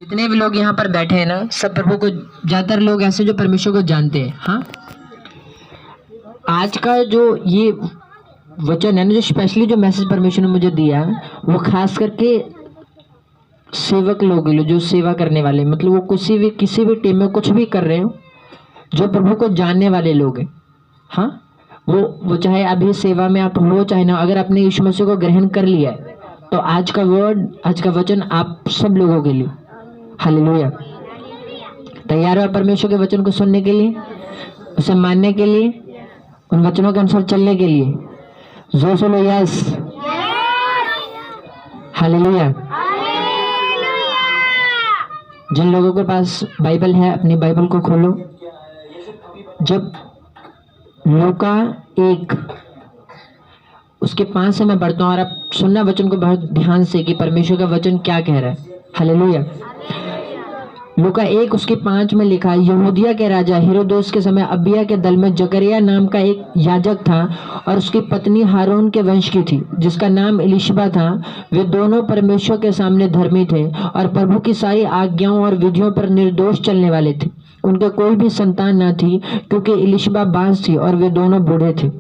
जितने भी लोग यहाँ पर बैठे हैं ना, सब प्रभु को, ज्यादातर लोग ऐसे जो परमेश्वर को जानते हैं। हाँ, आज का जो ये वचन है ना, जो स्पेशली जो मैसेज परमेश्वर ने मुझे दिया है, वो खास करके सेवक लोग जो सेवा करने वाले, मतलब वो किसी भी टीम में कुछ भी कर रहे हो, जो प्रभु को जानने वाले लोग हैं। हाँ, वो चाहे अभी सेवा में आप हो चाहे ना, अगर आपने यीशु मसीह को ग्रहण कर लिया है तो आज का वर्ड, आज का वचन आप सब लोगों के लिए। हालेलुया। तैयार हो परमेश्वर के वचन को सुनने के लिए, उसे मानने के लिए, उन वचनों के अनुसार चलने के लिए? जोर से लो यस। हालेलुया। जिन लोगों के पास बाइबल है, अपनी बाइबल को खोलो। जब लूका 1 उसके 5 से मैं पढ़ता हूँ और आप सुनना वचन को बहुत ध्यान से कि परमेश्वर का वचन क्या कह रहा है। हालेलुया। लूका 1 उसके 5 में लिखा है, यहूदिया के राजा हेरोदेस के समय अबिय्याह के दल में जकरिया नाम का एक याजक था और उसकी पत्नी हारून के वंश की थी, जिसका नाम इलिशबा था। वे दोनों परमेश्वर के सामने धर्मी थे और प्रभु की सारी आज्ञाओं और विधियों पर निर्दोष चलने वाले थे। उनके कोई भी संतान न थी, क्योंकि इलिशबा बांझ थी और वे दोनों बूढ़े थे।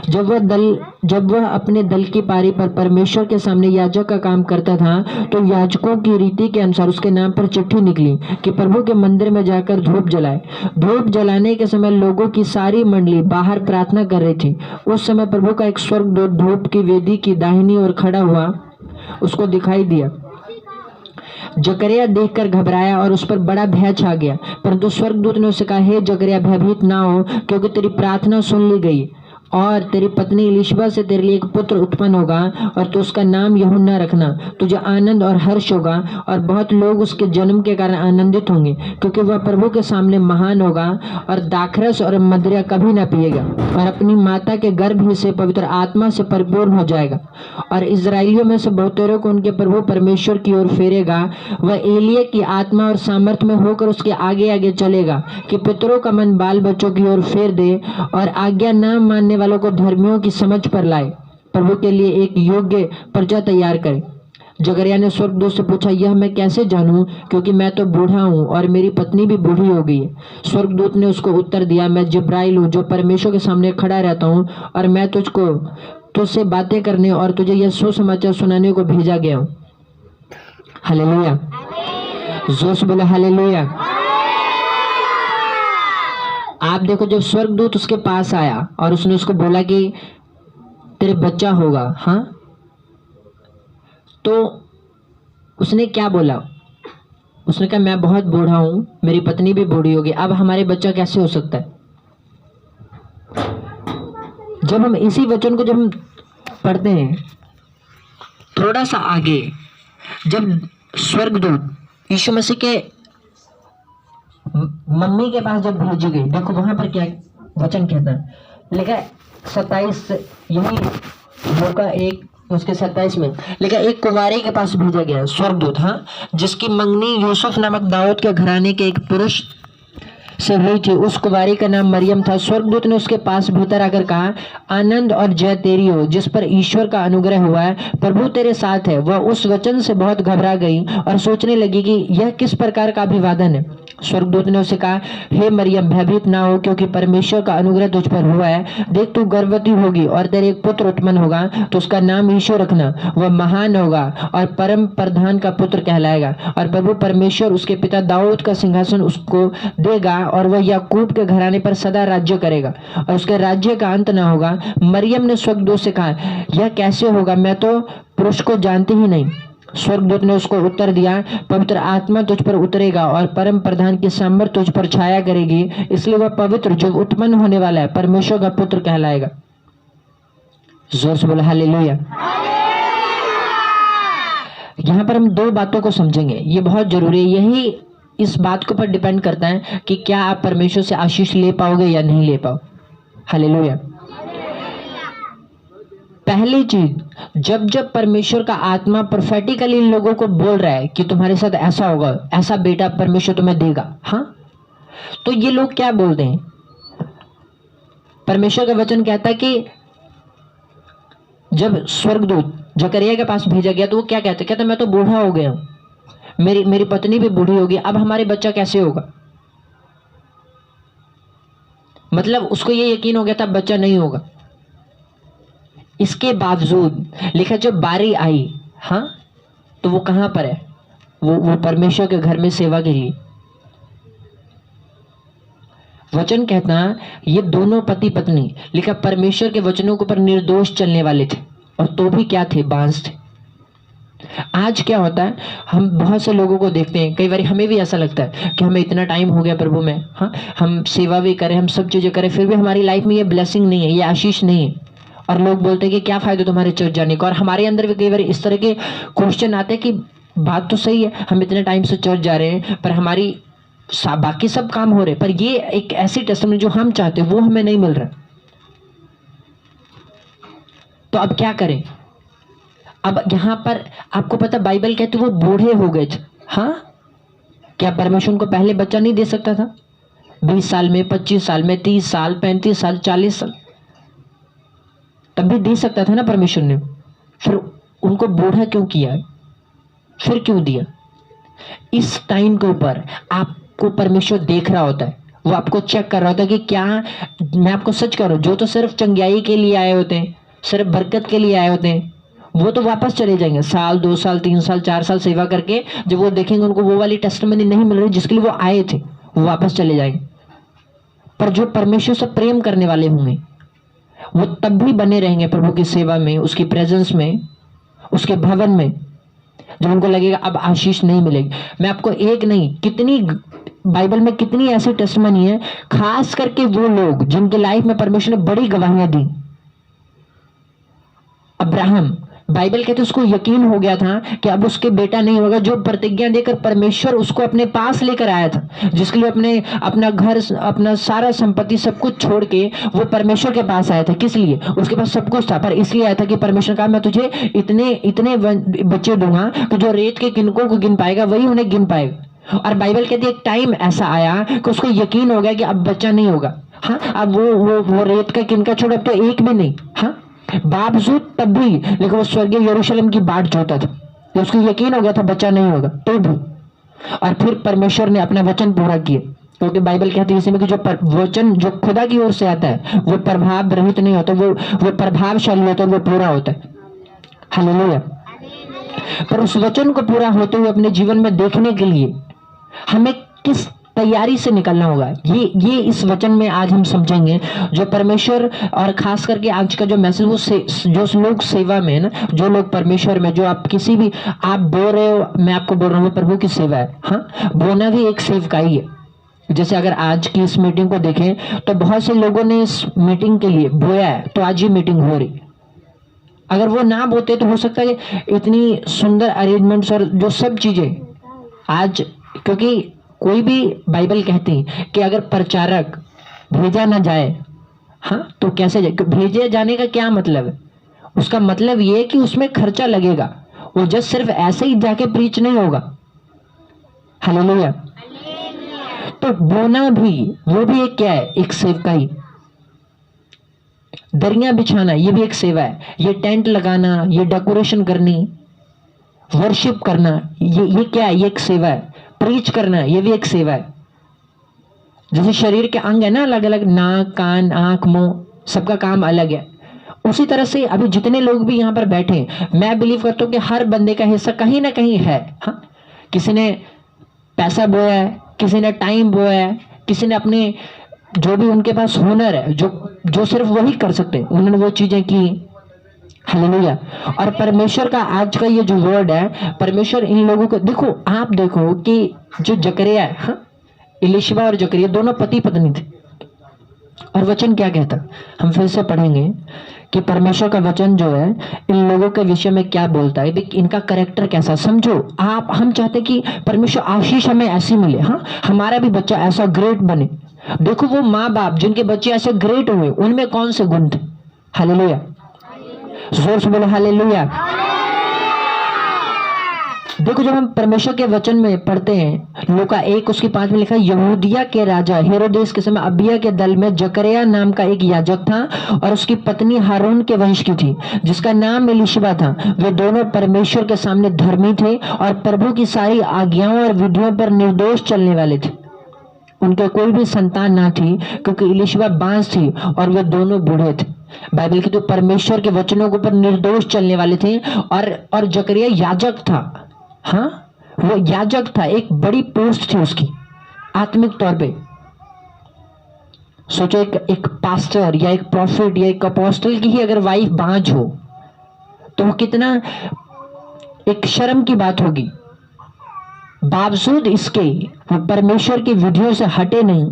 जब वह अपने दल की पारी पर परमेश्वर के सामने याजक का काम करता था, तो याजकों की रीति के अनुसार उसके नाम पर चिट्ठी निकली कि प्रभु के मंदिर में जाकर धूप जलाए। धूप जलाने के समय लोगों की सारी मंडली बाहर प्रार्थना कर रही थी। उस समय प्रभु का एक स्वर्गदूत धूप की वेदी की दाहिनी ओर खड़ा हुआ उसको दिखाई दिया। जकरिया देखकर घबराया और उस पर बड़ा भय छा गया, परंतु स्वर्गदूत ने उसे कहा, हे जकरिया, भयभीत ना हो, क्योंकि तेरी प्रार्थना सुन ली गई और तेरी पत्नी इलिशबा से तेरे लिए एक पुत्र उत्पन्न होगा और तू उसका नाम यूहन्ना रखना। तुझे आनंद और हर्ष होगा और बहुत लोग उसके जन्म के कारण आनंदित होंगे, क्योंकि वह प्रभु के सामने महान होगा और दाखरस और मदिरा कभी न पिएगा और अपनी माता के गर्भ ही से पवित्र आत्मा से परिपूर्ण हो जाएगा और इजराइलियों में से बहुतेरों को उनके प्रभु परमेश्वर की ओर फेरेगा। वह एलिया की आत्मा और सामर्थ में होकर उसके आगे आगे चलेगा कि पितरों का मन बाल बच्चों की ओर फेर दे और आज्ञा न मानने वालों को धर्मियों की समझ पर लाए, प्रभु के लिए एक योग्य प्रजा तैयार करे। जकरिया ने स्वर्गदूत से पूछा, यह मैं कैसे जानूं, क्योंकि मैं तो बूढ़ा हूं और मेरी पत्नी भी बूढ़ी हो गई है। स्वर्गदूत ने उसको उत्तर दिया, मैं जिब्राइल हूं, जो परमेश्वर के सामने खड़ा रहता हूं और मैं तुझसे बातें करने और तुझे यह सुसमाचार सुनाने को भेजा गया हूं। हालेलुया। जोर से बोलो हालेलुया। आप देखो, जब स्वर्गदूत उसके पास आया और उसने उसको बोला कि तेरे बच्चा होगा, हाँ, तो उसने क्या बोला? उसने कहा, मैं बहुत बूढ़ा हूं, मेरी पत्नी भी बूढ़ी होगी, अब हमारे बच्चा कैसे हो सकता है? जब हम इसी वचन को जब हम पढ़ते हैं थोड़ा सा आगे, जब स्वर्गदूत यीशु मसीह के मम्मी के पास जब भेजी गई, देखो वहां पर क्या वचन कहता है, लिखा 27, यही लूका 1 उसके 27 में लिखा, एक कुंवारी के पास भेजा गया स्वर्गदूत, हाँ, जिसकी मंगनी यूसुफ नामक दाऊद के घराने के एक पुरुष से हुई थी। उस कुंवारी का नाम मरियम था। स्वर्गदूत ने उसके पास भीतर आकर कहा, आनंद और जय तेरी हो, जिस पर ईश्वर का अनुग्रह हुआ है, प्रभु तेरे साथ है। वह उस वचन से बहुत घबरा गई और सोचने लगी कि यह किस प्रकार का अभिवादन है। स्वर्गदूत ने उसे कहा, हे मरियम, भयभीत ना हो, क्योंकि परमेश्वर का अनुग्रह तुझ पर हुआ है। देख, तू गर्भवती होगी और तेरे एक पुत्र उत्पन्न होगा, तो उसका नाम यीशु रखना। वह महान होगा और परम प्रधान का पुत्र कहलाएगा और प्रभु परमेश्वर उसके पिता दाऊद का सिंहासन उसको देगा और वह याकूब के घराने पर सदा राज्य करेगा और उसके राज्य का अंत ना होगा। मरियम ने स्वर्गदूत से कहा, यह कैसे होगा, मैं तो पुरुष को जानती ही नहीं। स्वर्गदूत ने उसको उत्तर दिया, पवित्र आत्मा तुझ पर उतरेगा और परम प्रधान की सामर्थ तुझ पर छाया करेगी, इसलिए वह पवित्र जो उत्पन्न होने वाला है परमेश्वर का पुत्र कहलाएगा। जोर से बोला हालेलुया। यहाँ पर हम 2 बातों को समझेंगे, ये बहुत जरूरी है। यही इस बात के ऊपर डिपेंड करता है कि क्या आप परमेश्वर से आशीष ले पाओगे या नहीं ले पाओ। हालेलुया। पहली चीज, जब परमेश्वर का आत्मा प्रोफेटिकली इन लोगों को बोल रहा है कि तुम्हारे साथ ऐसा होगा, ऐसा बेटा परमेश्वर तुम्हें देगा, हाँ, तो ये लोग क्या बोलते हैं? परमेश्वर का वचन कहता है कि जब स्वर्गदूत जकरिया के पास भेजा गया तो वो क्या कहते, मैं तो बूढ़ा हो गया हूं, मेरी पत्नी भी बूढ़ी होगी, अब हमारे बच्चा कैसे होगा? मतलब उसको ये यकीन हो गया था बच्चा नहीं होगा। इसके बावजूद लिखा जब बारी आई, हाँ, तो वो कहां पर है? वो परमेश्वर के घर में सेवा के लिए। वचन कहता ये दोनों पति पत्नी, लिखा परमेश्वर के वचनों के ऊपर निर्दोष चलने वाले थे, और तो भी क्या थे? बांस थे। आज क्या होता है, हम बहुत से लोगों को देखते हैं, कई बार हमें भी ऐसा लगता है कि हमें इतना टाइम हो गया प्रभु में, हाँ, हम सेवा भी करें, हम सब चीजें करें, फिर भी हमारी लाइफ में ये ब्लेसिंग नहीं है, ये आशीष नहीं है। और लोग बोलते हैं कि क्या फायदा तुम्हारे चर्च जाने का। और हमारे अंदर भी कई बार इस तरह के क्वेश्चन आते हैं कि बात तो सही है, हम इतने टाइम से चर्च जा रहे हैं, पर हमारी बाकी सब काम हो रहे, पर ये एक ऐसी टेस्टमनी जो हम चाहते हैं वो हमें नहीं मिल रहा। तो अब क्या करें? अब यहां पर आपको पता बाइबल कहती वो बूढ़े हो गए थे, हाँ, क्या परमेश्वर उनको पहले बच्चा नहीं दे सकता था? 20 साल में, 25 साल में, 30 साल, 35 साल, 40 साल, तब भी दे सकता था ना परमेश्वर ने। फिर उनको बूढ़ा क्यों किया? फिर क्यों दिया? इस टाइम के ऊपर आपको परमेश्वर देख रहा होता है, वो आपको चेक कर रहा होता है कि क्या, मैं आपको सच कर रहा हूं, जो तो सिर्फ चंगाई के लिए आए होते हैं, सिर्फ बरकत के लिए आए होते हैं, वो तो वापस चले जाएंगे। साल, 2 साल, 3 साल, 4 साल सेवा करके जब वो देखेंगे उनको वो वाली टेस्टमनी नहीं मिल रही जिसके लिए वो आए थे, वो वापस चले जाएंगे। पर जो परमेश्वर से प्रेम करने वाले होंगे वो तब भी बने रहेंगे प्रभु की सेवा में, उसकी प्रेजेंस में, उसके भवन में, जब उनको लगेगा अब आशीष नहीं मिलेगी। मैं आपको एक नहीं, कितनी बाइबल में कितनी ऐसी टेस्टमनी है, खास करके वो लोग जिनके लाइफ में परमेश्वर ने बड़ी गवाहियां दी। अब्राहम, बाइबल कहते उसको यकीन हो गया था कि अब उसके बेटा नहीं होगा, जो प्रतिज्ञा देकर परमेश्वर उसको अपने पास लेकर आया था, जिसके लिए अपना घर, अपना सारा संपत्ति सब कुछ छोड़ के वो परमेश्वर के पास आया था। किस लिए? उसके पास सब कुछ था, पर इसलिए आया था कि परमेश्वर कहा मैं तुझे इतने इतने बच्चे दूंगा कि जो रेत के किनकों को गिन पाएगा वही उन्हें गिन पाएगा। और बाइबल कहती है एक टाइम ऐसा आया कि उसको यकीन हो गया कि अब बच्चा नहीं होगा। हाँ, अब वो रेत का किनका छोड़, अब तो एक भी नहीं। हाँ, बावजूद तब भी, लेकिन वो स्वर्गीय यरूशलेम की बाट जोता था, तो उसको यकीन हो गया था बच्चा नहीं होगा, तो भी। और फिर परमेश्वर ने अपना वचन पूरा किया, क्योंकि बाइबल कहती है इसी में कि जो वचन जो खुदा की ओर से आता है वो प्रभाव रहित नहीं होता, वो प्रभावशाली होता है, वो पूरा होता है। हालेलुया। पर उस वचन को पूरा होते हुए अपने जीवन में देखने के लिए हमें किस तैयारी से निकलना होगा, ये इस वचन में आज हम समझेंगे। जो परमेश्वर, और खास करके आज का जो मैसेज, वो जो लोग सेवा में ना, जो लोग परमेश्वर में, जो आप किसी भी आप बोल रहे हो, मैं आपको बोल रहा हूँ प्रभु की सेवा है। हाँ, बोना भी एक सेवकाई है। जैसे अगर आज की इस मीटिंग को देखें तो बहुत से लोगों ने इस मीटिंग के लिए बोया है, तो आज ये मीटिंग हो रही। अगर वो ना बोते तो हो सकता है इतनी सुंदर अरेंजमेंट्स और जो सब चीजें आज, क्योंकि कोई भी बाइबल कहती कि अगर प्रचारक भेजा ना जाए, हाँ, तो कैसे जाए? भेजे जाने का क्या मतलब है? उसका मतलब ये है कि उसमें खर्चा लगेगा, वो जस्ट सिर्फ ऐसे ही जाके प्रीच नहीं होगा। हालेलुया। तो बोना भी, वो भी एक क्या है? एक सेवकाई। दरियां बिछाना ये भी एक सेवा है। ये टेंट लगाना, ये डेकोरेशन करनी, वर्शिप करना, ये क्या है? ये एक सेवा है। प्रीच करना ये भी एक सेवा है। जैसे शरीर के अंग है ना अलग अलग, नाक, कान, आंख, मुंह, सबका काम अलग है। उसी तरह से अभी जितने लोग भी यहाँ पर बैठे हैं, मैं बिलीव करता हूँ कि हर बंदे का हिस्सा कहीं ना कहीं है। हाँ, किसी ने पैसा बोया है, किसी ने टाइम बोया है, किसी ने अपने जो भी उनके पास हुनर है, जो सिर्फ वही कर सकते हैं, उन्होंने वो चीजें की। हालेलुया। और परमेश्वर का आज का ये जो वर्ड है, परमेश्वर इन लोगों को देखो, आप देखो कि जो जकरिया है, हाँ, इलिशिबा और जकरिया दोनों पति पत्नी थे। और वचन क्या कहता, हम फिर से पढ़ेंगे कि परमेश्वर का वचन जो है इन लोगों के विषय में क्या बोलता है, इनका कैरेक्टर कैसा। समझो आप, हम चाहते कि परमेश्वर आशीष हमें ऐसी मिले, हाँ, हमारा भी बच्चा ऐसा ग्रेट बने। देखो वो माँ बाप जिनके बच्चे ऐसे ग्रेट हुए, उनमें कौन से गुण थे? हालेलुया। जोर से बोलो हालेलुया। देखो जब हम परमेश्वर के वचन में पढ़ते हैं, लूका 1:5 में लिखा है, यहूदिया के राजा हेरोदेस के समय अबिय्याह के दल में जकरिया नाम का एक याजक था और उसकी पत्नी हारून के वंश की थी जिसका नाम एलीशिबा था। वे दोनों परमेश्वर के सामने धर्मी थे और प्रभु की सारी आज्ञाओं और विधियों पर निर्दोष चलने वाले थे। उनके कोई भी संतान ना थी क्योंकि एलीशिबा बांझ थी और वे दोनों बूढ़े थे। बाइबल की तो परमेश्वर के वचनों के ऊपर निर्दोष चलने वाले थे और जकरिया याजक था। हाँ, वो याजक था, एक बड़ी पोस्ट थी उसकी आत्मिक तौर पे। सोचो एक पास्टर या एक प्रॉफिट या एक अपोस्टल की ही अगर वाइफ बांझ हो तो वो कितना एक शर्म की बात होगी। बावजूद इसके वो परमेश्वर की विधियों से हटे नहीं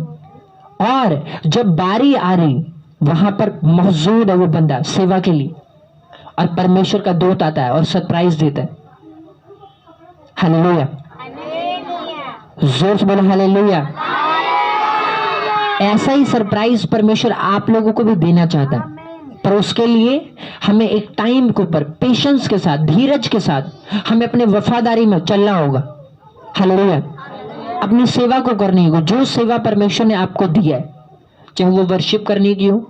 और जब बारी आ रही वहां पर मौजूद है वो बंदा सेवा के लिए और परमेश्वर का दूत आता है और सरप्राइज देता है। हालेलुया, जोर से बोलो हालेलुया। ऐसा ही सरप्राइज परमेश्वर आप लोगों को भी देना चाहता है, पर उसके लिए हमें एक टाइम के ऊपर पेशेंस के साथ, धीरज के साथ हमें अपने वफादारी में चलना होगा। हालेलुया, अपनी सेवा को करनी होगी। जो सेवा परमेश्वर ने आपको दिया है, चाहे वो वर्शिप करने की हो,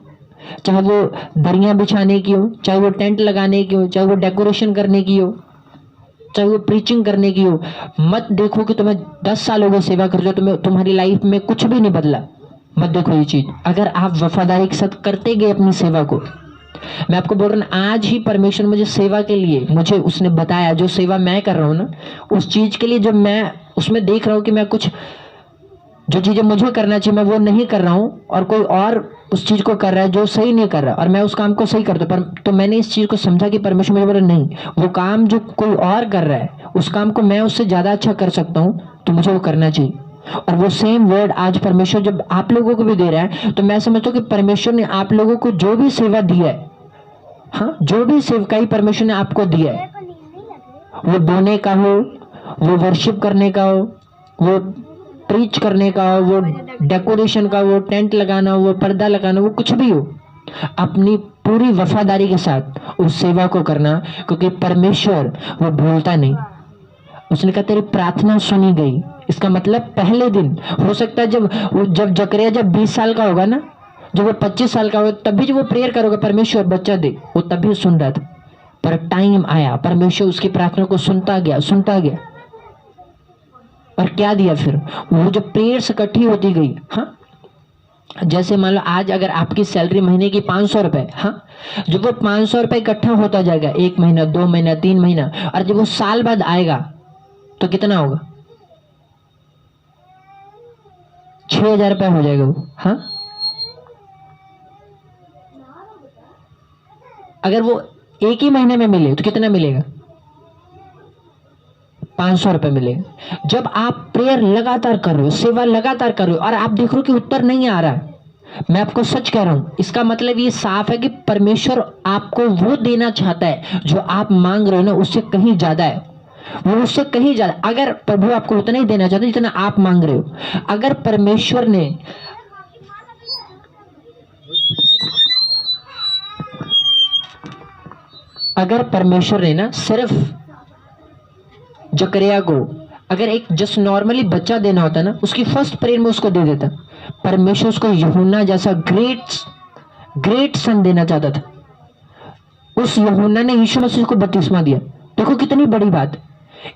चाहे वो दरियां बिछाने की हो, चाहे वो टेंट लगाने की हो, चाहे वो डेकोरेशन करने की हो, चाहे वो प्रीचिंग करने की हो, मत देखो कि तुम्हें 10 साल हो गए सेवा कर रहे हो, तुम्हारी लाइफ में कुछ भी नहीं बदला। मत देखो ये चीज। अगर आप वफादारी के साथ करते गए अपनी सेवा को, मैं आपको बोल रहा हूँ आज ही परमेश्वर मुझे सेवा के लिए मुझे उसने बताया, जो सेवा मैं कर रहा हूँ ना, उस चीज के लिए जब मैं उसमें देख रहा हूँ कि मैं कुछ जो चीजें मुझे करना चाहिए मैं वो नहीं कर रहा हूँ और कोई और उस चीज को कर रहा है जो सही नहीं कर रहा और मैं उस काम को सही करता हूँ, पर तो मैंने इस चीज को समझा कि परमेश्वर मुझे बोला नहीं, वो काम जो कोई और कर रहा है उस काम को मैं उससे ज्यादा अच्छा कर सकता हूँ, तो मुझे वो करना चाहिए। और वो सेम वर्ड आज परमेश्वर जब आप लोगों को भी दे रहा है, तो मैं समझता हूँ कि परमेश्वर ने आप लोगों को जो भी सेवा दी है, हाँ, जो भी सेवकाई परमेश्वर ने आपको दिया है, वो बोने का हो, वो वर्शिप करने का हो, वो प्रीच करने का हो, वो डेकोरेशन का, वो टेंट लगाना हो, वो पर्दा लगाना, वो कुछ भी हो, अपनी पूरी वफादारी के साथ उस सेवा को करना, क्योंकि परमेश्वर वो भूलता नहीं। उसने कहा तेरी प्रार्थना सुनी गई। इसका मतलब पहले दिन हो सकता है जब जकरिया जब 20 साल का होगा ना, जब वो 25 साल का होगा, तभी जब वो प्रेयर करोगे परमेश्वर बच्चा दे, वो तभी सुन रहा था। पर टाइम आया, परमेश्वर उसकी प्रार्थना को सुनता गया और क्या दिया फिर, वो जब प्रेयर्स इकट्ठी होती गई, हाँ, जैसे मान लो आज अगर आपकी सैलरी महीने की 500 रुपए, हाँ, जब वो 500 रुपए इकट्ठा होता जाएगा 1 महीना, 2 महीना, 3 महीना, और जब वो साल बाद आएगा तो कितना होगा? 6000 रुपए हो जाएगा वो। हाँ, अगर वो एक ही महीने में मिले तो कितना मिलेगा? 500 रुपए मिलेगा। जब आप प्रेयर लगातार कर रहे हो, सेवा लगातार कर रहे हो और आप देख रहे हो कि उत्तर नहीं आ रहा है, मैं आपको सच कह रहा हूं, इसका मतलब ये साफ है कि परमेश्वर आपको वो देना चाहता है जो आप मांग रहे हो ना, उससे कहीं ज्यादा है, वो उससे कहीं ज्यादा। अगर प्रभु आपको उतना ही देना चाहते जितना आप मांग रहे हो, अगर परमेश्वर ने ना सिर्फ जकरिया को अगर एक जस्ट नॉर्मली बच्चा देना होता ना, उसकी फर्स्ट प्रेयर में उसको दे देता, परमेश्वर उसको यूहन्ना जैसा ग्रेट सन देना चाहता था। उस यूहन्ना ने यीशु मसीह को बपतिस्मा दिया। देखो कितनी बड़ी बात।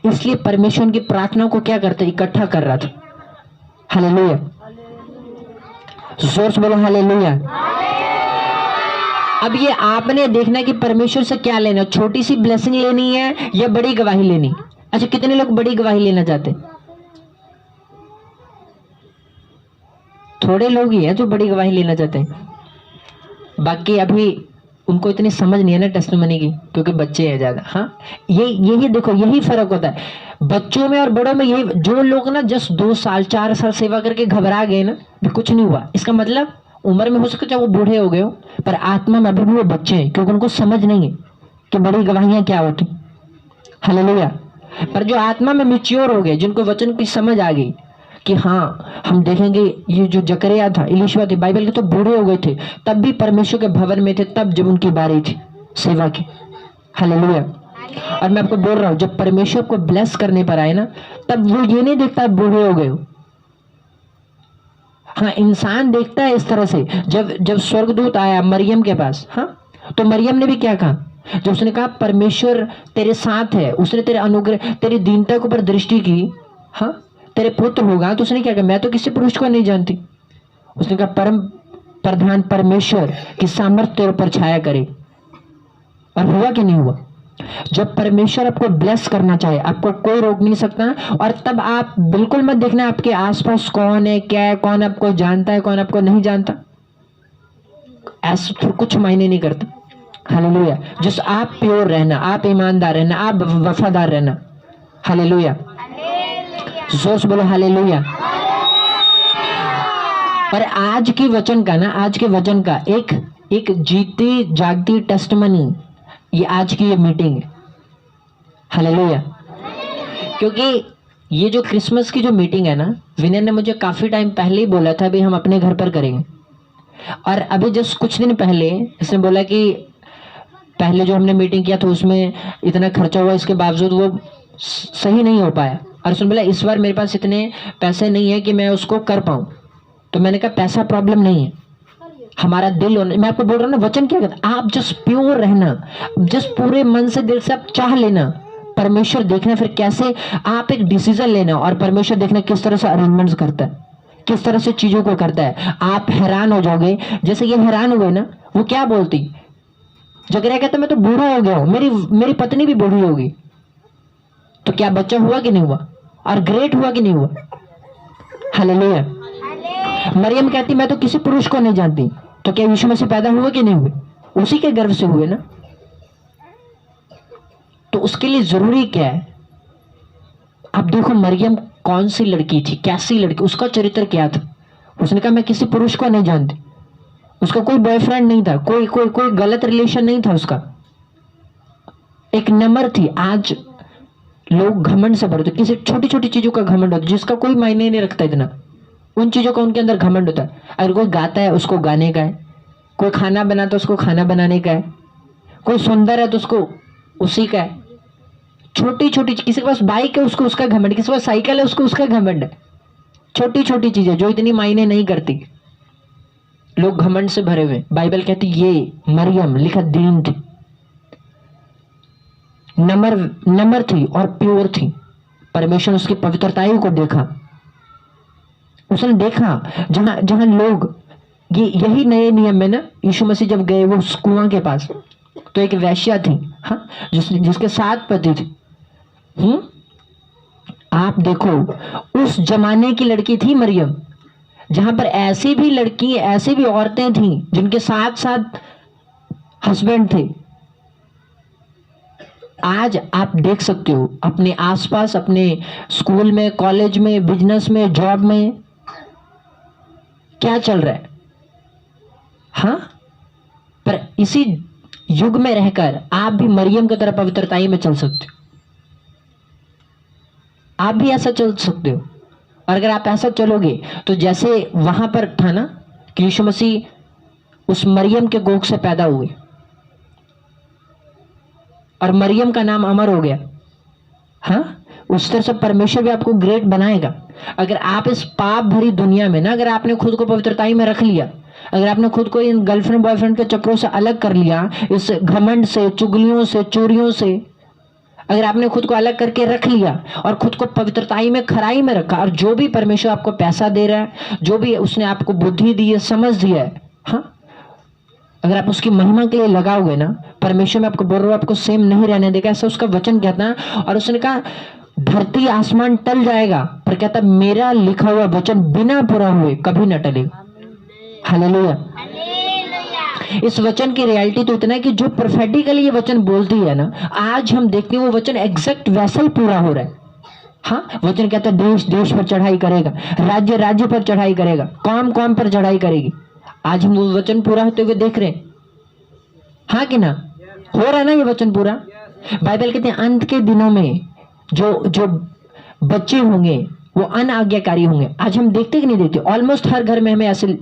इसलिए परमेश्वर की प्रार्थना को क्या करता, इकट्ठा कर रहा था। हालेलुया, जोर से बोलो हालेलुया। अब ये आपने देखना कि परमेश्वर से क्या लेना, छोटी सी ब्लेसिंग लेनी है या बड़ी गवाही लेनी। अच्छा, कितने लोग बड़ी गवाही लेना चाहते? थोड़े लोग ही हैं जो बड़ी गवाही लेना चाहते हैं, बाकी अभी उनको इतनी समझ नहीं है ना टेस्टिमनी की, क्योंकि बच्चे हैं ज्यादा। हाँ, यही देखो, यही फर्क होता है बच्चों में और बड़ों में। यही जो लोग ना जस्ट 2 साल 4 साल सेवा करके घबरा गए ना, भी कुछ नहीं हुआ, इसका मतलब उम्र में हो सकता है वो बूढ़े हो गए हो, पर आत्मा में अभी भी वो बच्चे हैं, क्योंकि उनको समझ नहीं है कि बड़ी गवाहियां क्या होती। हालेलुया। पर जो आत्मा में मैच्योर हो गए, जिनको वचन की समझ आ गई कि हाँ हम देखेंगे, ये जो जकरिया था, एलीशिबा थे, बाइबल के तो बूढ़े हो गए थे, तब भी परमेश्वर के भवन में थे, तब जब उनकी बारी थी सेवा की। हालेलुया। और मैं आपको बोल रहा हूं, जब परमेश्वर को ब्लेस करने पर आए ना, तब वो ये नहीं देखता आप बूढ़े हो गए हो। हाँ, इंसान देखता है इस तरह से। जब जब स्वर्गदूत आया मरियम के पास, हाँ, तो मरियम ने भी क्या कहा? जब उसने कहा परमेश्वर तेरे साथ है, उसने तेरे अनुग्रह, तेरी दीनता के ऊपर दृष्टि की, हाँ, तेरे पुत्र होगा, तो उसने क्या कहा? मैं तो किसी पुरुष को नहीं जानती। उसने कहा परम प्रधान परमेश्वर की सामर्थ्य तेरे ऊपर छाया करे। और हुआ कि नहीं हुआ? जब परमेश्वर आपको ब्लेस करना चाहे, आपको कोई रोक नहीं सकता। और तब आप बिल्कुल मत देखना आपके आसपास कौन है, क्या है, कौन आपको जानता है, कौन आपको नहीं जानता, ऐसा फिर कुछ मायने नहीं करता। हालेलुया। जिस आप प्योर रहना, आप ईमानदार रहना, आप वफादार रहना। हालेलुया। जोर से बोलो हालेलुया। और आज की वचन का ना, आज के वचन का एक जीती जागती टेस्टमनी, ये आज की ये मीटिंग है। हालेलुया। क्योंकि ये जो क्रिसमस की जो मीटिंग है ना, विनय ने मुझे काफी टाइम पहले ही बोला था भी हम अपने घर पर करेंगे। और अभी जस्ट कुछ दिन पहले इसने बोला कि पहले जो हमने मीटिंग किया था उसमें इतना खर्चा हुआ, इसके बावजूद वो सही नहीं हो पाया। और उसने बोला इस बार मेरे पास इतने पैसे नहीं है कि मैं उसको कर पाऊं। तो मैंने कहा पैसा प्रॉब्लम नहीं है, हमारा दिल होना। मैं आपको बोल रहा हूँ ना, वचन क्या कहता है? आप जस्ट प्योर रहना, जस्ट पूरे मन से, दिल से आप चाह लेना, परमेश्वर देखना फिर कैसे आप एक डिसीजन लेना, और परमेश्वर देखना किस तरह से अरेंजमेंट्स करता है, किस तरह से चीजों को करता है। आप हैरान हो जाओगे। जैसे ये हैरान हुए ना, वो क्या बोलती, जकरिया कहता मैं तो बूढ़ा हो गया हूं, मेरी पत्नी भी बूढ़ी होगी। तो क्या बच्चा हुआ कि नहीं हुआ? और ग्रेट हुआ कि नहीं हुआ? हालेलुया। मरियम कहती मैं तो किसी पुरुष को नहीं जानती। तो क्या यीशु मसीह पैदा हुए कि नहीं हुए? उसी के गर्भ से हुए ना। तो उसके लिए जरूरी क्या है? आप देखो मरियम कौन सी लड़की थी, कैसी लड़की, उसका चरित्र क्या था। उसने कहा मैं किसी पुरुष को नहीं जानती। उसका कोई बॉयफ्रेंड नहीं था, कोई गलत रिलेशन नहीं था उसका। एक नम्र थी। आज लोग घमंड से भरते, किसी छोटी छोटी चीजों का घमंड होता है जिसका कोई मायने नहीं रखता इतना, उन चीजों का उनके अंदर घमंड होता है। अगर कोई गाता है उसको गाने का है, कोई खाना बनाता है उसको खाना बनाने का है, कोई सुंदर है तो उसको उसी का है। छोटी छोटी, किसी के पास बाइक है उसको उसका घमंड, किसी के पास साइकिल है उसको उसका घमंड है। छोटी छोटी चीजें जो इतनी मायने नहीं करती, लोग घमंड से भरे हुए। बाइबल कहती ये मरियम लिखा दीन थी, नम्र थी और प्योर थी। परमेश्वर उसकी पवित्रताओं को देखा। उसने देखा जहां जहां लोग, ये यही नए नियम में ना, यीशु मसीह जब गए वो उस कुआं के पास, तो एक वेश्या थी, हाँ, जिसके 7 पति थे। आप देखो उस जमाने की लड़की थी मरियम, जहां पर ऐसी भी लड़की, ऐसी भी औरतें थी जिनके 7 हस्बैंड थे। आज आप देख सकते हो अपने आसपास, अपने स्कूल में, कॉलेज में, बिजनेस में, जॉब में क्या चल रहा है। हाँ, पर इसी युग में रहकर आप भी मरियम की तरह पवित्रताई में चल सकते हो। आप भी ऐसा चल सकते हो। और अगर आप ऐसा चलोगे तो जैसे वहां पर था ना कि यीशु मसीह उस मरियम के गोद से पैदा हुए और मरियम का नाम अमर हो गया, हाँ, उस तरह से परमेश्वर भी आपको ग्रेट बनाएगा। अगर आप इस पाप भरी दुनिया में ना, अगर आपने खुद को पवित्रताई में रख लिया, अगर आपने खुद को इन गर्लफ्रेंड बॉयफ्रेंड के चक्रों से अलग कर लिया, इस घमंड से, चुगलियों से, चोरियों से, अगर आपने खुद को अलग करके रख लिया और खुद को पवित्रताई में, खराई में रखा, और जो भी परमेश्वर आपको पैसा दे रहा है, जो भी उसने आपको बुद्धि दी है, समझ दिया है, हाँ, अगर आप उसकी महिमा के लिए लगाओगे ना, परमेश्वर में आपको बोल रहा हूं आपको सेम नहीं रहने देगा, ऐसा उसका वचन कहता है। और उसने कहा धरती आसमान टल जाएगा, पर कहता मेरा लिखा हुआ वचन बिना पूरा हुए कभी न टलेगा। हालेलुया। इस वचन की रियलिटी तो इतना है कि जो प्रोफेटिकली ये वचन बोलती है ना, आज हम देखते हैं वो वचन एग्जैक्ट वैसा ही पूरा हो रहा है। हाँ, वचन कहता है देश देश पर चढ़ाई करेगा, राज्य राज्य पर चढ़ाई करेगा, कौम कौम पर चढ़ाई करेगी। आज हम वो वचन पूरा होते हुए देख रहे हैं, हाँ कि ना? हो रहा है ना ये वचन पूरा। बाइबल कहते हैं अंत के दिनों में जो बच्चे होंगे वो अनाज्ञाकारी होंगे। आज हम देखते कि नहीं देखते, ऑलमोस्ट हर घर में हमें ऐसे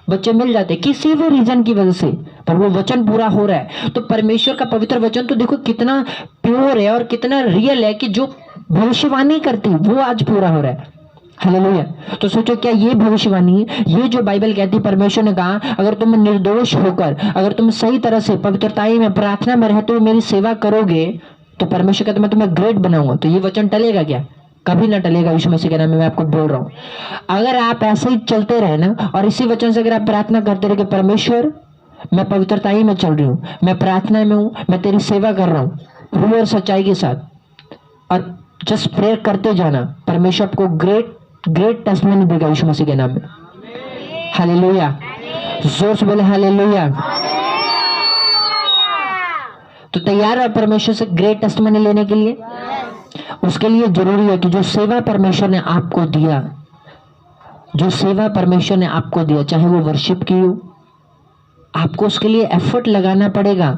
बच्चे मिल जाते किसी भी रीजन की वजह से, पर वो वचन पूरा हो रहा है। तो परमेश्वर का पवित्र वचन तो देखो कितना प्योर है और कितना रियल है कि जो भविष्यवाणी करती वो आज पूरा हो रहा है। हालेलुया। तो सोचो, क्या ये भविष्यवाणी, ये जो बाइबल कहती, परमेश्वर ने कहा अगर तुम निर्दोष होकर, अगर तुम सही तरह से पवित्रताई में, प्रार्थना में रहते हुए मेरी सेवा करोगे, तो परमेश्वर कहता मैं तुम्हें ग्रेट बनाऊंगा। तो ये वचन टलेगा क्या? कभी ना टलेगा। यीशु मसीह के नाम में मैं आपको बोल रहा हूँ। अगर आप ऐसे ही चलते रहे ना, और इसी वचन से अगर आप प्रार्थना करते रहे कि परमेश्वर मैं पवित्रताई में चल रही हूँ, मैं प्रार्थना में हूँ, मैं तेरी सेवा कर रहा हूँ पूरी और सच्चाई के साथ, और जस्ट प्रेयर करते जाना, परमेश्वर आपको ग्रेट ग्रेट टेस्टमनी देगा यीशु मसीह के नाम में। हालेलुया। जोर से बोले हालेलुया। तो तैयार है परमेश्वर से ग्रेट टेस्टमनी लेने के लिए? उसके लिए जरूरी है कि जो सेवा परमेश्वर ने आपको दिया, जो सेवा परमेश्वर ने आपको दिया, चाहे वो वर्शिप की हो, आपको उसके लिए एफर्ट लगाना पड़ेगा।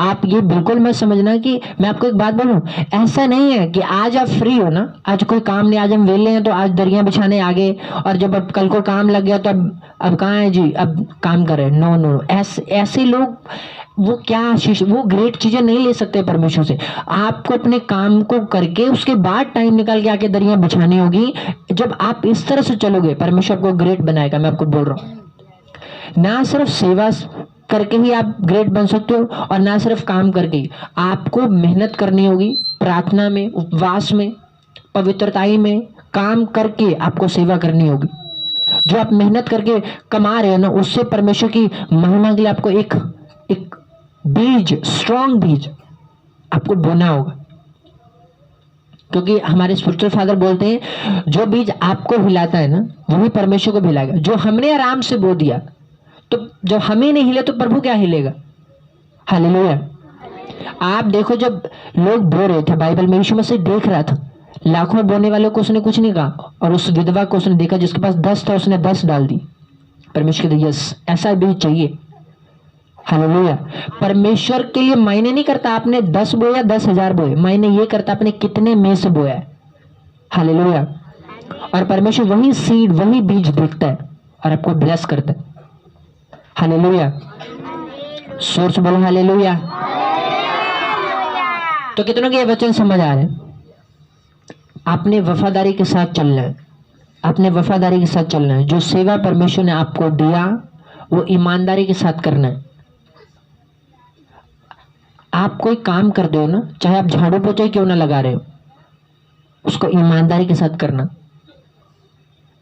आप ये बिल्कुल मत समझना कि, मैं आपको एक बात बोलूं, ऐसा नहीं है कि आज आप फ्री हो ना, आज कोई काम नहीं, आज हम वेले हैं तो आज दरिया बिछाने आगे, और जब अब कल को काम लग गया तो अब कहाँ है जी, अब काम करें। नो नो, ऐसे लोग वो क्या आशीष, वो ग्रेट चीजें नहीं ले सकते परमेश्वर से। आपको अपने काम को करके उसके बाद टाइम निकाल के आके दरिया बिछानी होगी। जब आप इस तरह से चलोगे, परमेश्वर आपको ग्रेट बनाएगा। मैं आपको बोल रहा हूँ, ना सिर्फ सेवा करके ही आप ग्रेट बन सकते हो, और ना सिर्फ काम करके ही, आपको मेहनत करनी होगी, प्रार्थना में, उपवास में, पवित्रताई में, काम करके आपको सेवा करनी होगी। जो आप मेहनत करके कमा रहे हो ना, उससे परमेश्वर की महिमा के लिए आपको एक बीज, स्ट्रॉन्ग बीज आपको बोना होगा। क्योंकि हमारे स्पिरिचुअल फादर बोलते हैं जो बीज आपको हिलाता है ना, वही परमेश्वर को भी हिलाएगा। जो हमने आराम से बो दिया, तो जब हमें नहीं हिले तो प्रभु क्या हिलेगा? हालेलुया। आप देखो, जब लोग बो रहे थे बाइबल में, यीशु मसीह देख रहा था, लाखों बोने वालों को उसने कुछ नहीं कहा, और उस विधवा को उसने देखा जिसके पास 10 था, उसने 10 डाल दी। परमेश्वर के यस, ऐसा बीज चाहिए। हालेलुया। परमेश्वर के लिए मायने नहीं करता आपने 10 बोया 10,000 बोए, मायने ये करता आपने कितने में से बोया है। हालेलुया। और परमेश्वर वही सीड, वही बीज देखता है और आपको ब्लेस करता है। हालेलुया। सोर्स बोलो हालेलुया। तो कितनों के ये वचन समझ आ रहे हैं? आपने वफादारी के साथ चलना है, आपने वफादारी के साथ चलना है। जो सेवा परमेश्वर ने आपको दिया वो ईमानदारी के साथ करना है। आप कोई काम कर दो ना, चाहे आप झाड़ू पोछा क्यों ना लगा रहे हो, उसको ईमानदारी के साथ करना,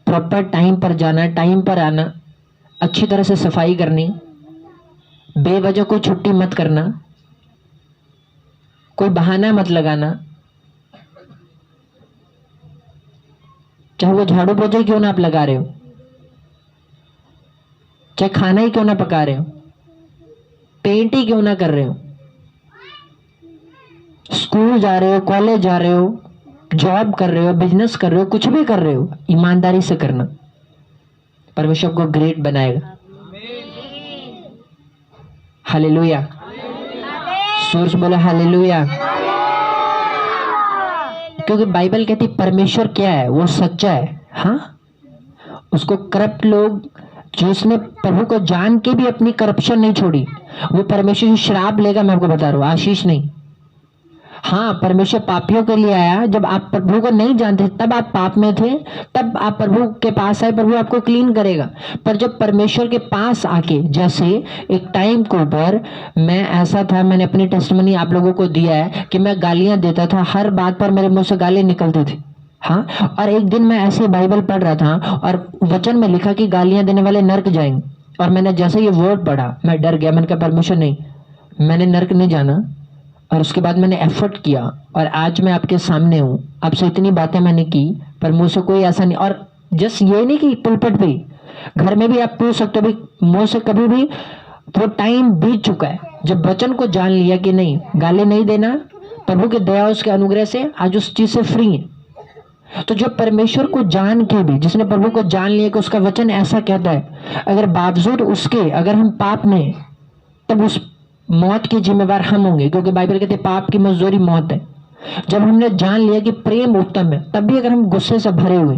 प्रॉपर टाइम पर जाना, टाइम पर आना, अच्छी तरह से सफाई करनी, बेवजह कोई छुट्टी मत करना, कोई बहाना मत लगाना। चाहे वो झाड़ू पोछा क्यों ना आप लगा रहे हो, चाहे खाना ही क्यों ना पका रहे हो, पेंट ही क्यों ना कर रहे हो, स्कूल जा रहे हो, कॉलेज जा रहे हो, जॉब कर रहे हो, बिजनेस कर रहे हो, कुछ भी कर रहे हो, ईमानदारी से करना, परमेश्वर को ग्रेट बनाएगा। हालेलुया। सोर्स बोला हालेलुया। क्योंकि बाइबल कहती परमेश्वर क्या है, वो सच्चा है। हाँ, उसको करप्ट लोग, जिसने प्रभु को जान के भी अपनी करप्शन नहीं छोड़ी, वो परमेश्वर की श्राप लेगा। मैं आपको बता रहा हूँ, आशीष नहीं। हाँ, परमेश्वर पापियों के लिए आया। जब आप प्रभु को नहीं जानते तब आप पाप में थे, तब आप प्रभु के पास आए, प्रभु आपको क्लीन करेगा। पर जब परमेश्वर के पास आके, जैसे एक टाइम के ऊपर मैं ऐसा था, मैंने अपनी टेस्टिमनी आप लोगों को दिया है कि मैं गालियां देता था, हर बात पर मेरे मुंह से गाली निकलती थी। हाँ, और एक दिन मैं ऐसे बाइबल पढ़ रहा था और वचन में लिखा कि गालियां देने वाले नरक जाएंगे, और मैंने जैसे ये वर्ड पढ़ा मैं डर गया। मैंने कहा परमेश्वर नहीं, मैंने नरक नहीं जाना। और उसके बाद मैंने एफर्ट किया और आज मैं आपके सामने हूँ। आपसे इतनी बातें मैंने की, पर मुँह से कोई ऐसा नहीं। और जस्ट ये नहीं कि पुलपट पे, घर में भी आप पूछ सकते हो, भाई मुँह से कभी भी, वो टाइम बीत चुका है जब वचन को जान लिया कि नहीं, गाली नहीं देना, प्रभु के दया उसके अनुग्रह से आज उस चीज से फ्री है। तो जो परमेश्वर को जान के भी, जिसने प्रभु को जान लिया कि उसका वचन ऐसा कहता है, अगर बावजूद उसके अगर हम पाप में, तब उस मौत के जिम्मेवार हम होंगे। क्योंकि बाइबल कहते हैं पाप की मजदूरी मौत है। जब हमने जान लिया कि प्रेम उत्तम है, तब भी अगर हम गुस्से से भरे हुए,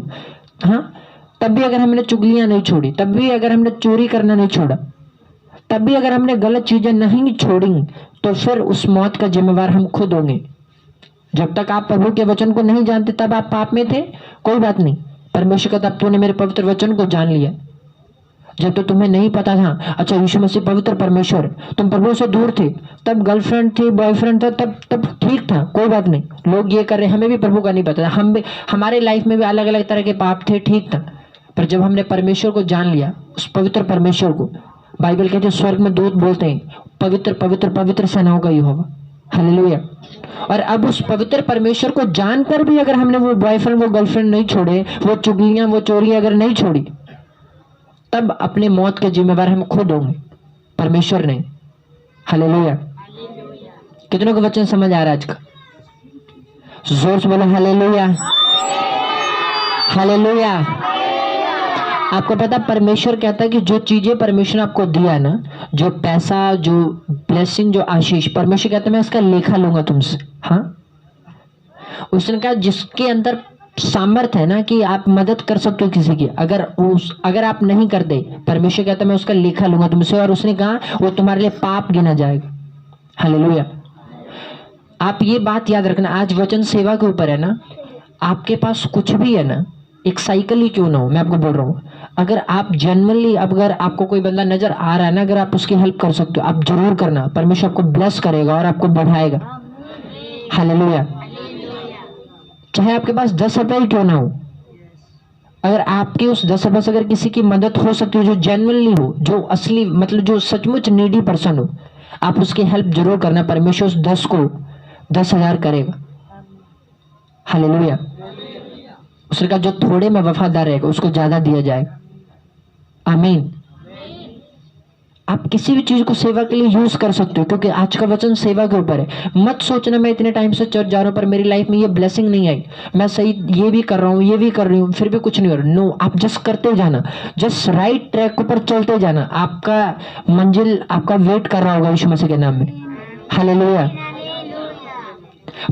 हाँ, तब भी अगर हमने चुगलियां नहीं छोड़ी, तब भी अगर हमने चोरी करना नहीं छोड़ा, तब भी अगर हमने गलत चीजें नहीं छोड़ी, तो फिर उस मौत का जिम्मेवार हम खुद होंगे। जब तक आप प्रभु के वचन को नहीं जानते तब आप पाप में थे, कोई बात नहीं, परमेश्वर का तब तूने मेरे पवित्र वचन को जान लिया। जब तो तुम्हें नहीं पता था, अच्छा यीशु मसीह पवित्र परमेश्वर, तुम प्रभु से दूर थे, तब गर्लफ्रेंड थी, बॉयफ्रेंड था, तब ठीक था, कोई बात नहीं, लोग ये कर रहे, हमें भी प्रभु का नहीं पता था, हम भी हमारे लाइफ में भी अलग अलग तरह के पाप थे, ठीक था। पर जब हमने परमेश्वर को जान लिया, उस पवित्र परमेश्वर को, बाइबल कहते हैं स्वर्ग में दूत बोलते हैं, पवित्र पवित्र पवित्र सेनाओं का यहोवा, हालेलुया। और अब उस पवित्र परमेश्वर को जानकर भी अगर हमने वो बॉयफ्रेंड वो गर्लफ्रेंड नहीं छोड़े, वो चुगलियां वो चोरी अगर नहीं छोड़ी, तब अपने मौत के जिम्मेवार हम खुद होंगे, परमेश्वर नहीं। हालेलुया। कितनों को वचन समझ आ रहा है आज का? जोर से बोलो हालेलुया, हालेलुया। आपको पता परमेश्वर कहता है कि जो चीजें परमेश्वर ने आपको दिया ना, जो पैसा, जो ब्लेसिंग, जो आशीष, परमेश्वर कहता है मैं इसका लेखा लूंगा तुमसे। हाँ, उसने कहा जिसके अंदर सामर्थ है ना कि आप मदद कर सकते हो किसी की, अगर आप नहीं करते, परमेश्वर कहता है मैं उसका लेखा लूंगा तुमसे, और उसने कहा वो तुम्हारे लिए पाप गिना जाएगा। हालेलुया। आप ये बात याद रखना, आज वचन सेवा के ऊपर है ना, आपके पास कुछ भी है ना, एक साइकिल ही क्यों ना हो, मैं आपको बोल रहा हूँ, अगर आप जनरली, अगर आपको कोई बंदा नजर आ रहा है ना, अगर आप उसकी हेल्प कर सकते हो, आप जरूर करना, परमेश्वर आपको ब्लेस करेगा और आपको बढ़ाएगा। हालेलुया। चाहे आपके पास 10 रुपए ही क्यों ना हो, अगर आपके उस 10 रुपए से अगर किसी की मदद हो सकती है, जो जेन्युइनली हो, जो असली मतलब जो सचमुच नीडी पर्सन हो, आप उसकी हेल्प जरूर करना, परमेश्वर उस 10 को 10,000 करेगा। हालेलुया। उसने कहा जो थोड़े में वफादार रहेगा उसको ज्यादा दिया जाएगा। आमीन। आप किसी भी चीज को सेवा के लिए यूज कर सकते हो, क्योंकि आज का वचन सेवा के ऊपर है। मत सोचना मैं इतने टाइम से चर्च जा रहा हूं पर मेरी लाइफ में ये ब्लेसिंग नहीं आई, मैं सही ये भी कर रहा हूँ, ये भी कर रही हूँ, फिर भी कुछ नहीं हो रहा। नो, आप जस्ट करते जाना, जस्ट राइट ट्रैक पर चलते जाना, आपका मंजिल आपका वेट कर रहा होगा यीशु मसीह के नाम में। हालेलुया।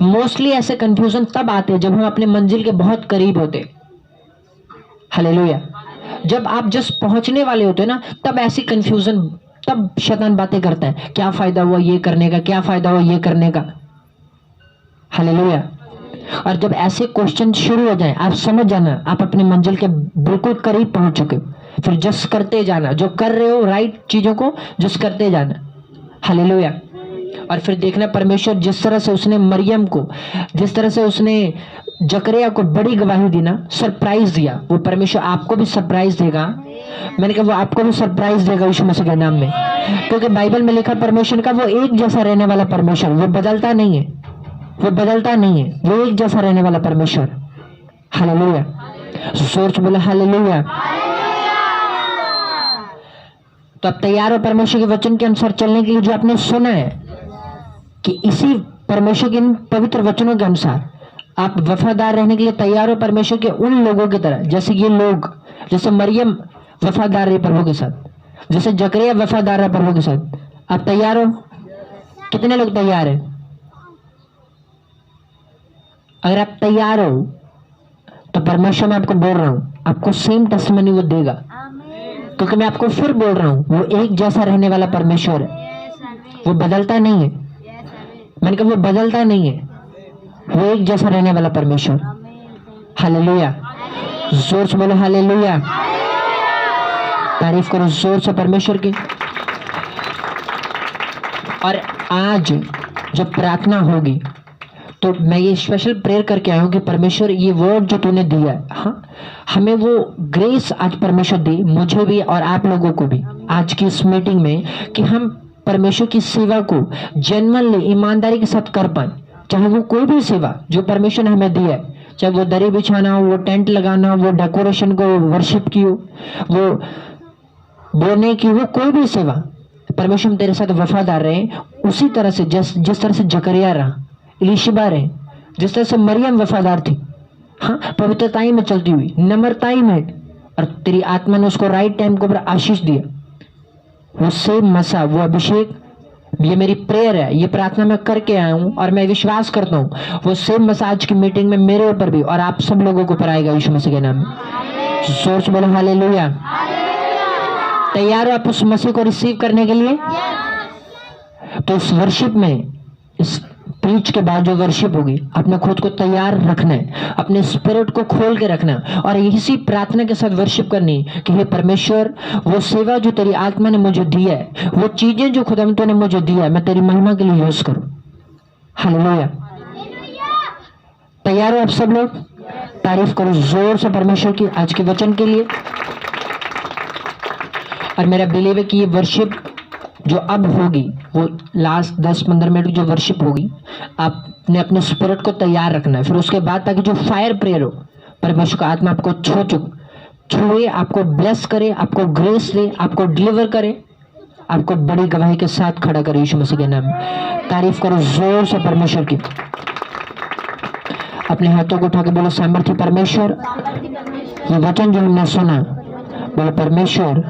मोस्टली ऐसे कंफ्यूजन तब आते हैं जब हम अपने मंजिल के बहुत करीब होते। हालेलुया। जब आप जस्ट पहुंचने वाले होते ना, तब ऐसी कंफ्यूजन, तब शैतान बातें करता है, क्या फायदा हुआ ये करने का, क्या फायदा हुआ ये करने का। हालेलुया। और जब ऐसे क्वेश्चन शुरू हो जाए, आप समझ जाना आप अपने मंजिल के बिल्कुल करीब पहुंच चुके हो। फिर जस्ट करते जाना, जो कर रहे हो राइट चीजों को जस्ट करते जाना। हालेलुया। और फिर देखना परमेश्वर जिस तरह से उसने मरियम को, जिस तरह से उसने जकरिया को बड़ी गवाही दी ना, सरप्राइज दिया, वो परमेश्वर आपको भी सरप्राइज देगा। मैंने कहा वो आपको भी सरप्राइज देगा यीशु मसीह के नाम में, क्योंकि बाइबल में लिखा परमेश्वर का वो एक जैसा रहने वाला परमेश्वर, वो बदलता नहीं है, वो बदलता नहीं है, वो एक जैसा रहने वाला परमेश्वर। हालेलुया। जोर से बोला हालेलुया। तो आप तैयार हो परमेश्वर के वचन के अनुसार चलने के लिए, जो आपने सुना है कि इसी परमेश्वर के इन पवित्र वचनों के अनुसार आप वफादार रहने के लिए तैयार हो परमेश्वर के उन लोगों की तरह, जैसे ये लोग, जैसे मरियम वफादार रही प्रभु के साथ, जैसे जकरिया वफादार रहा प्रभु के साथ। आप तैयार हो? कितने लोग तैयार हैं? अगर आप तैयार हो तो परमेश्वर मैं आपको बोल रहा हूं, आपको सेम टेस्टिमनी वो देगा, क्योंकि मैं आपको फिर बोल रहा हूं वो एक जैसा रहने वाला परमेश्वर है, वो बदलता नहीं है। मैंने कहा वो बदलता नहीं है, वो एक जैसा रहने वाला परमेश्वर। हालेलुया। जोर से बोलो हालेलुया। तारीफ करो जोर से परमेश्वर की। और आज जब प्रार्थना होगी तो मैं ये स्पेशल प्रेयर करके आया हूँ कि परमेश्वर ये वर्ड जो तूने दिया है, हाँ, हमें वो ग्रेस आज परमेश्वर दी, मुझे भी और आप लोगों को भी आज की इस मीटिंग में, कि हम परमेश्वर की सेवा को जेन्युइनली ईमानदारी के साथ कर पाए। चाहे वो कोई भी सेवा जो परमेश्वर ने हमें दी है, चाहे वो दरी बिछाना हो, वो टेंट लगाना हो, वो डेकोरेशन को, वर्शिप की हो, वो बोलने की, वो कोई भी सेवा, परमेश्वर तेरे साथ वफादार रहे उसी तरह से जिस तरह से जकरिया रहा, इलिशिबा रहे, जिस तरह से मरियम वफादार थी, हाँ, पवित्रताई में चलती हुई, नम्रताई में, और तेरी आत्मा ने उसको राइट टाइम के ऊपर आशीष दिया। वो सेम मसा, वो अभिषेक, ये मेरी प्रेयर है, ये प्रार्थना मैं करके आया हूँ और मैं विश्वास करता हूँ वो सेम मसा आज की मीटिंग में मेरे ऊपर भी और आप सब लोगों के ऊपर आएगा यीशु मसीह के नाम में। जोर से बोलो हालेलुया। तैयार हो आप उस मसीह को रिसीव करने के लिए? तो इस वर्शिप में, इस प्रीच के बाद जो वर्शिप होगी, अपने खुद को तैयार रखना है, अपने स्पिरिट को खोल के रखना है और इसी प्रार्थना के साथ वर्शिप करनी कि हे परमेश्वर, वो सेवा जो तेरी आत्मा ने मुझे दी है, वो चीजें जो खुदा तूने मुझे दी है, मैं तेरी महिमा के लिए यूज करूं। हालेलुया। तैयार हो आप सब लोग? तारीफ करो जोर से परमेश्वर की आज के वचन के लिए। और मेरा बिलीव है कि ये वर्शिप जो अब होगी, वो लास्ट 10-15 मिनट की जो वर्शिप होगी, आपने अपने स्पिरिट को तैयार रखना है। फिर उसके बाद ताकि जो फायर प्रेयर हो, परमेश्वर का आत्मा आपको छुए, आपको ब्लेस करे, आपको ग्रेस दे, आपको डिलीवर करे, आपको बड़ी गवाही के साथ खड़ा करे यीशु मसीह के नाम में। तारीफ करो जोर से परमेश्वर की। अपने हाथों को उठा के बोलो सामर्थ्य परमेश्वर, ये वचन जो हमने सुना, बोलो परमेश्वर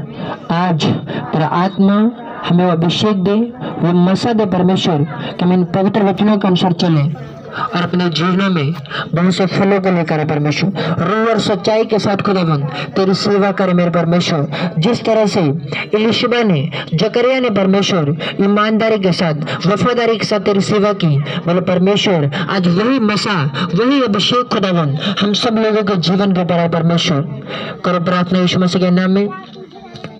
आज तेरा आत्मा हमें वो अभिषेक दे, वो मसा दे परमेश्वर कि हम इन पवित्र वचनों के अनुसार चले और अपने जीवनों में बहुत से फलों को लेकर आए परमेश्वर। रूह और सच्चाई के साथ खुदावंद तेरी सेवा करे मेरे परमेश्वर। जिस तरह से इलिशबा ने, जकरिया ने परमेश्वर ईमानदारी के साथ, वफादारी के साथ तेरी सेवा की, बोलो परमेश्वर आज वही मसा, वही अभिषेक खुदावंद हम सब लोगों के जीवन के ऊपर आए परमेश्वर। करो प्रार्थना यीशु मसीह के नाम में,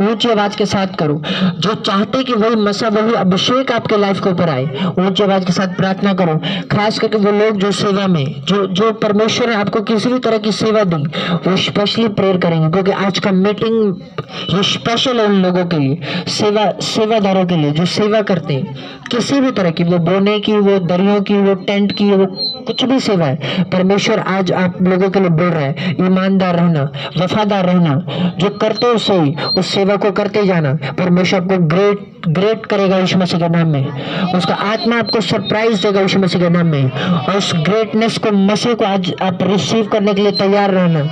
ऊंची आवाज के साथ करो। जो चाहते कि वही मसा, वही अभिषेक आपके लाइफ के ऊपर आए, ऊंची आवाज के साथ प्रार्थना करो। खास करके वो लोग जो सेवा में, जो परमेश्वर ने आपको किसी भी तरह की सेवा दी, वो स्पेशली प्रेयर करेंगे, क्योंकि आज का मीटिंग ये स्पेशल है उन लोगों के लिए, सेवादारों के लिए जो सेवा करते हैं किसी भी तरह की, वो बोने की, वो दरियों की, वो टेंट की, वो कुछ भी सेवा है। परमेश्वर आज आप लोगों के लिए बोल रहा है, ईमानदार रहना, वफादार रहना, जो करते हो सही उस सेवा को करते जाना। परमेश्वर आपको ग्रेट करेगा यीशु मसीह के नाम में। उसका आत्मा आपको सरप्राइज देगा यीशु मसीह के नाम में। और उस ग्रेटनेस को, मसीह को आज आप रिसीव करने के लिए तैयार रहना।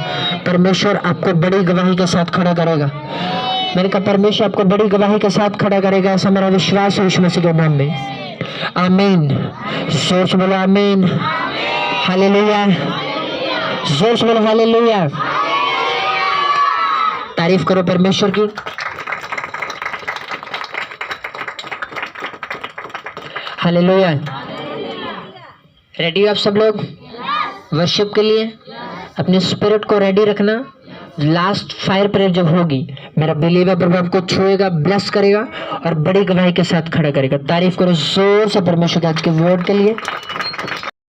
परमेश्वर आपको बड़ी गवाही के साथ खड़ा करेगा। मैंने कहा परमेश्वर आपको बड़ी गवाही के साथ खड़ा करेगा, ऐसा मेरा विश्वास है यीशु मसीह के नाम में। आमीन। जोर से बोलो आमीन। हालेलुया। जोर से बोलो हालेलुया। तारीफ करो परमेश्वर की। हालेलुया। रेडी हो आप सब लोग वर्शिप के लिए? अपने स्पिरिट को रेडी रखना। लास्ट फायर प्रेयर जब होगी, मेरा बिलीव है प्रभु आपको छुएगा, ब्लेस करेगा और बड़ी गवाही के साथ खड़ा करेगा। तारीफ करो जोर से परमेश्वर के आज के वर्ड के लिए।